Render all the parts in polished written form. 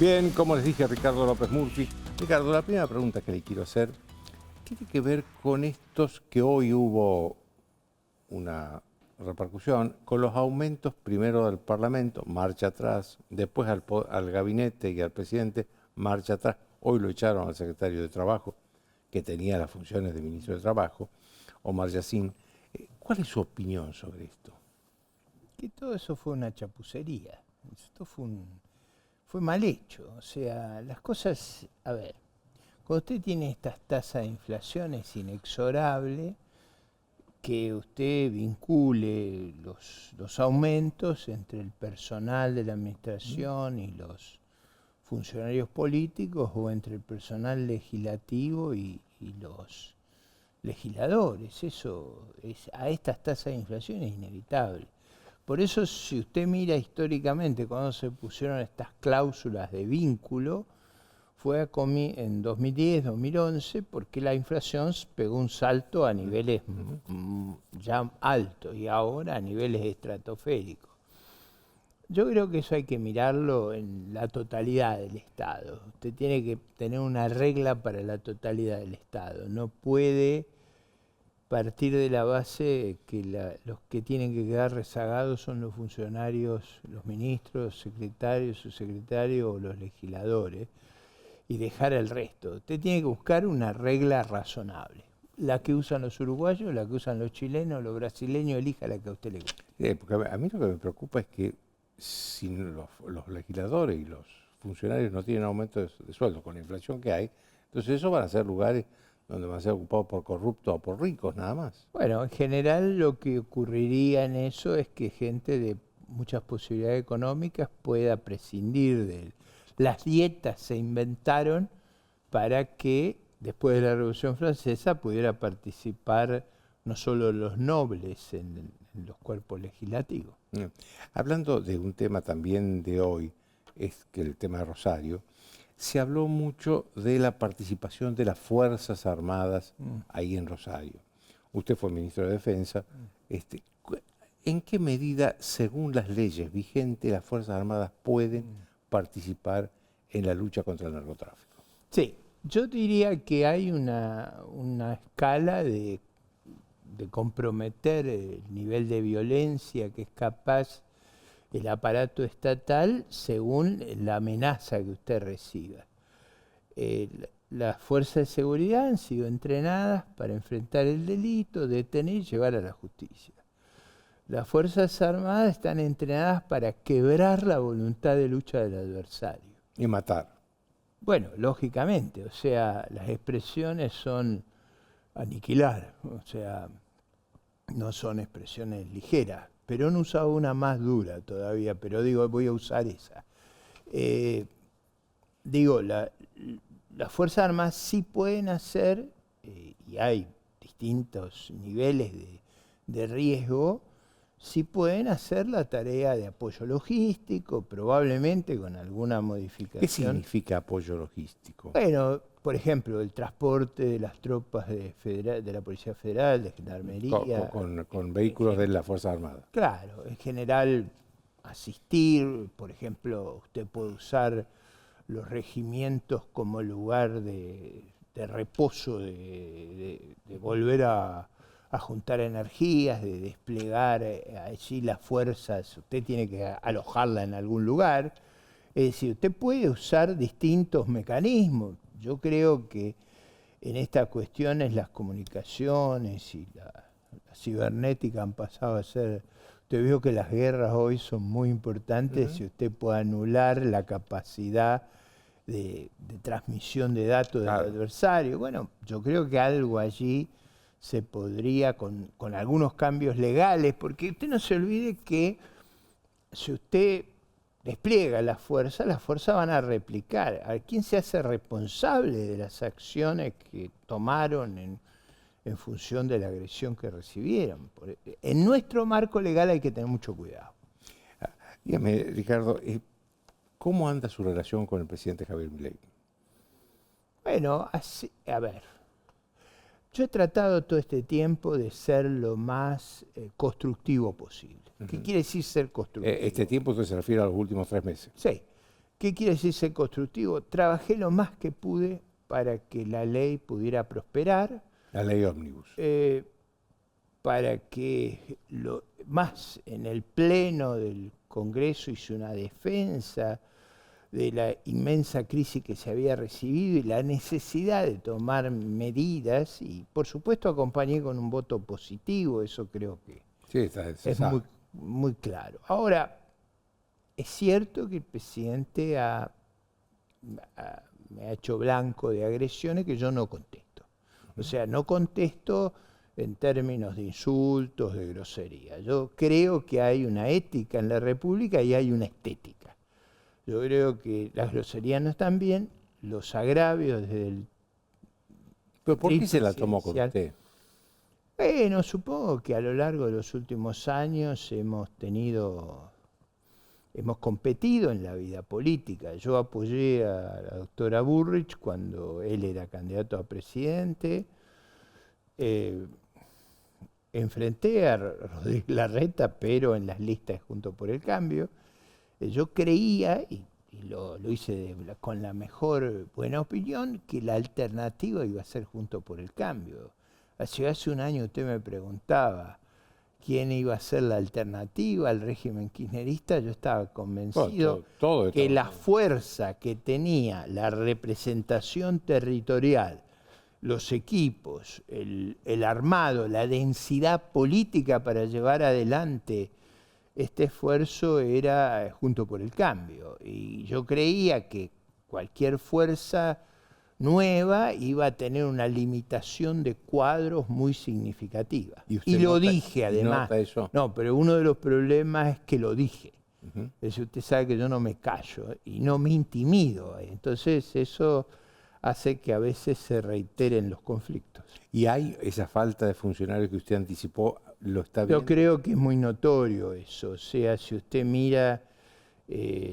Bien, como les dije a Ricardo López Murphy. Ricardo, la primera pregunta que le quiero hacer tiene que ver con estos que hoy hubo una repercusión, con los aumentos primero del Parlamento, marcha atrás, después al gabinete y al presidente, marcha atrás. Hoy lo echaron al secretario de Trabajo, que tenía las funciones de ministro de Trabajo, Omar Yassin. ¿Cuál es su opinión sobre esto? Que todo eso fue una chapucería. Esto fue mal hecho. O sea, las cosas, a ver, cuando usted tiene estas tasas de inflación es inexorable que usted vincule los aumentos entre el personal de la administración y los funcionarios políticos o entre el personal legislativo y los legisladores. Eso a estas tasas de inflación es inevitable. Por eso, si usted mira históricamente cuando se pusieron estas cláusulas de vínculo, fue en 2010, 2011, porque la inflación pegó un salto a niveles ya altos y ahora a niveles estratosféricos. Yo creo que eso hay que mirarlo en la totalidad del Estado. Usted tiene que tener una regla para la totalidad del Estado. No puede partir de la base que los que tienen que quedar rezagados son los funcionarios, los ministros, secretarios, subsecretarios o los legisladores, y dejar el resto. Usted tiene que buscar una regla razonable. La que usan los uruguayos, la que usan los chilenos, los brasileños, elija la que a usted le guste. Porque a mí lo que me preocupa es que si los legisladores y los funcionarios no tienen aumento de sueldo con la inflación que hay, entonces esos van a ser lugares donde van a ser ocupados por corruptos o por ricos, nada más. Bueno, en general lo que ocurriría en eso es que gente de muchas posibilidades económicas pueda prescindir de él. Las dietas se inventaron para que después de la Revolución Francesa pudiera participar no solo los nobles en los cuerpos legislativos. Hablando de un tema también de hoy, es que el tema de Rosario, se habló mucho de la participación de las Fuerzas Armadas ahí en Rosario. Usted fue ministro de Defensa. ¿En qué medida, según las leyes vigentes, las Fuerzas Armadas pueden participar en la lucha contra el narcotráfico? Sí, yo diría que hay una escala de comprometer el nivel de violencia que es capaz el aparato estatal según la amenaza que usted reciba. Las fuerzas de seguridad han sido entrenadas para enfrentar el delito, detener y llevar a la justicia. Las Fuerzas Armadas están entrenadas para quebrar la voluntad de lucha del adversario. Y matar. Bueno, lógicamente, o sea, las expresiones son aniquilar, o sea, no son expresiones ligeras. Perón usaba una más dura todavía, pero digo, voy a usar esa. Las Fuerzas Armadas sí pueden hacer, y hay distintos niveles de riesgo, sí pueden hacer la tarea de apoyo logístico, probablemente con alguna modificación. ¿Qué significa apoyo logístico? Bueno, por ejemplo, el transporte de las tropas de la Policía Federal, de Gendarmería. Con vehículos de las Fuerzas Armadas. Claro, en general asistir, por ejemplo, usted puede usar los regimientos como lugar de reposo, de volver a juntar energías, de desplegar allí las fuerzas. Usted tiene que alojarla en algún lugar. Es decir, usted puede usar distintos mecanismos. Yo creo que en estas cuestiones las comunicaciones y la cibernética han pasado a ser... Usted vio que las guerras hoy son muy importantes si usted puede anular la capacidad de transmisión de datos del adversario. Bueno, yo creo que algo allí se podría, con algunos cambios legales, porque usted no se olvide que si usted despliega las fuerzas van a replicar. ¿A quién se hace responsable de las acciones que tomaron en función de la agresión que recibieron? En nuestro marco legal hay que tener mucho cuidado. Dígame, Ricardo, ¿cómo anda su relación con el presidente Javier Milei? Bueno, a ver, yo he tratado todo este tiempo de ser lo más constructivo posible. ¿Qué quiere decir ser constructivo? Este tiempo usted se refiere a los últimos 3 meses. Sí. ¿Qué quiere decir ser constructivo? Trabajé lo más que pude para que la ley pudiera prosperar. La ley ómnibus. Para que más en el pleno del Congreso hice una defensa de la inmensa crisis que se había recibido y la necesidad de tomar medidas, y por supuesto acompañé con un voto positivo, eso creo que Sí, es muy, muy claro. Ahora, es cierto que el presidente me ha hecho blanco de agresiones que yo no contesto. O sea, no contesto en términos de insultos, de grosería. Yo creo que hay una ética en la República y hay una estética. Yo creo que las groserías no están bien, los agravios desde el... ¿Pero por qué se la tomó con usted? Bueno, supongo que a lo largo de los últimos años hemos competido en la vida política. Yo apoyé a la doctora Burrich cuando él era candidato a presidente. Enfrenté a Rodríguez Larreta, pero en las listas Juntos por el Cambio. Yo creía, y lo hice con la mejor buena opinión, que la alternativa iba a ser Juntos por el Cambio. Hace un año usted me preguntaba quién iba a ser la alternativa al régimen kirchnerista. Yo estaba convencido que la fuerza que tenía la representación territorial, los equipos, el armado, la densidad política para llevar adelante este esfuerzo era Juntos por el Cambio. Y yo creía que cualquier fuerza nueva iba a tener una limitación de cuadros muy significativa. Y lo dije además. No, pero uno de los problemas es que lo dije. Es decir, usted sabe que yo no me callo y no me intimido. Entonces eso hace que a veces se reiteren los conflictos. ¿Y hay esa falta de funcionarios que usted anticipó? ¿Lo está viendo? Yo creo que es muy notorio eso. O sea, si usted mira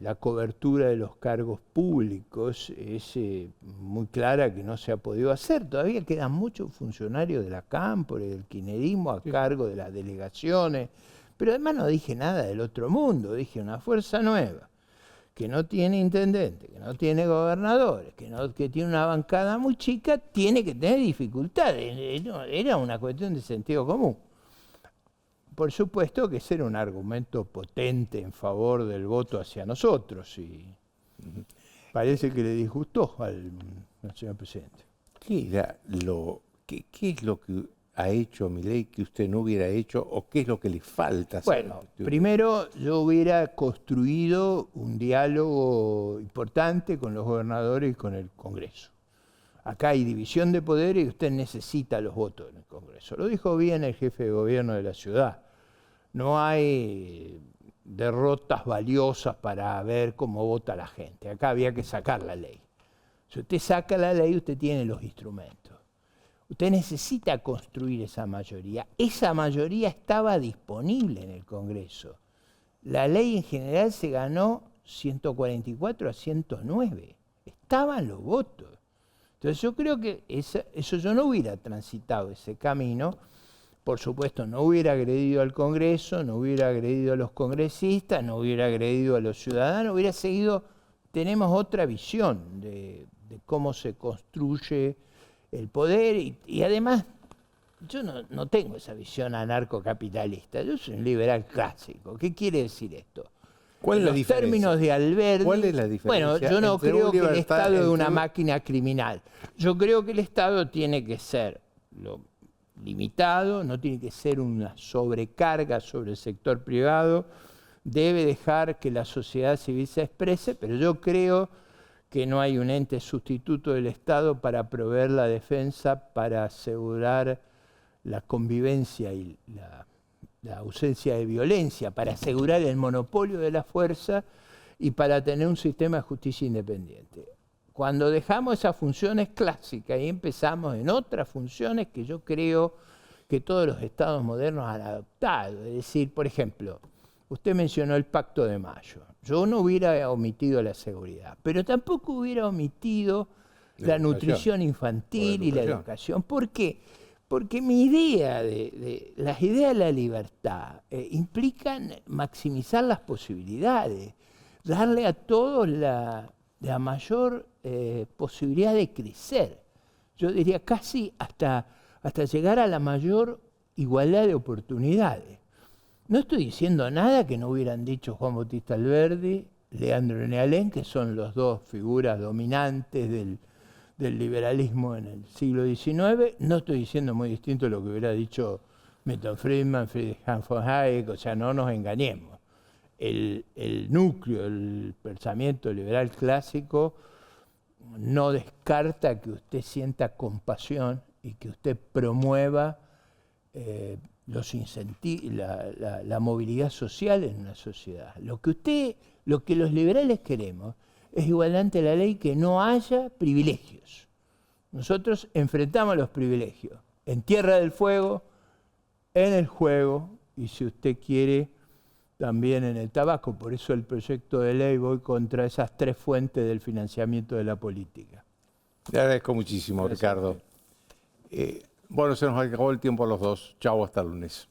la cobertura de los cargos públicos, es muy clara que no se ha podido hacer. Todavía quedan muchos funcionarios de la Cámpora y del kirchnerismo a cargo de las delegaciones. Pero además no dije nada del otro mundo. Dije una fuerza nueva, que no tiene intendente, que no tiene gobernadores, que tiene una bancada muy chica, tiene que tener dificultades. Era una cuestión de sentido común. Por supuesto que ese era un argumento potente en favor del voto hacia nosotros y parece que le disgustó al señor presidente. ¿Qué es lo que ha hecho Milei que usted no hubiera hecho o qué es lo que le falta hacer? Bueno, primero yo hubiera construido un diálogo importante con los gobernadores y con el Congreso. Acá hay división de poderes y usted necesita los votos en el Congreso. Lo dijo bien el jefe de gobierno de la ciudad. No hay derrotas valiosas para ver cómo vota la gente. Acá había que sacar la ley. Si usted saca la ley, usted tiene los instrumentos. Usted necesita construir esa mayoría. Esa mayoría estaba disponible en el Congreso. La ley en general se ganó 144 a 109. Estaban los votos. Entonces yo creo que eso yo no hubiera transitado ese camino. Por supuesto, no hubiera agredido al Congreso, no hubiera agredido a los congresistas, no hubiera agredido a los ciudadanos, hubiera seguido. Tenemos otra visión de cómo se construye el poder y además yo no tengo esa visión anarcocapitalista, yo soy un liberal clásico. ¿Qué quiere decir esto? ¿Cuál es la diferencia? En términos de Alberdi. ¿Cuál es la diferencia? Bueno, yo no creo que el Estado es una máquina criminal. Yo creo que el Estado tiene que ser limitado, no tiene que ser una sobrecarga sobre el sector privado, debe dejar que la sociedad civil se exprese, pero yo creo que no hay un ente sustituto del Estado para proveer la defensa, para asegurar la convivencia y la ausencia de violencia, para asegurar el monopolio de la fuerza y para tener un sistema de justicia independiente. Cuando dejamos esas funciones clásicas y empezamos en otras funciones que yo creo que todos los estados modernos han adoptado, es decir, por ejemplo, usted mencionó el Pacto de Mayo. Yo no hubiera omitido la seguridad, pero tampoco hubiera omitido la nutrición infantil y la educación. ¿Por qué? Porque mi idea las ideas de la libertad implican maximizar las posibilidades. darle a todos la mayor posibilidad de crecer. Yo diría casi hasta llegar a la mayor igualdad de oportunidades. No estoy diciendo nada que no hubieran dicho Juan Bautista Alberdi, Leandro Nealén, que son los dos figuras dominantes del liberalismo en el siglo XIX. No estoy diciendo muy distinto a lo que hubiera dicho Milton Friedman, Friedrich von Hayek, o sea, no nos engañemos. El núcleo, el pensamiento liberal clásico no descarta que usted sienta compasión y que usted promueva la movilidad social en una sociedad. Lo que los liberales queremos es igualdad ante la ley, que no haya privilegios. Nosotros enfrentamos los privilegios en Tierra del Fuego, en el juego y, si usted quiere, también en el tabaco. Por eso el proyecto de ley voy contra esas tres fuentes del financiamiento de la política. Le agradezco muchísimo, Ricardo. Bueno, se nos acabó el tiempo a los dos. Chau, hasta el lunes.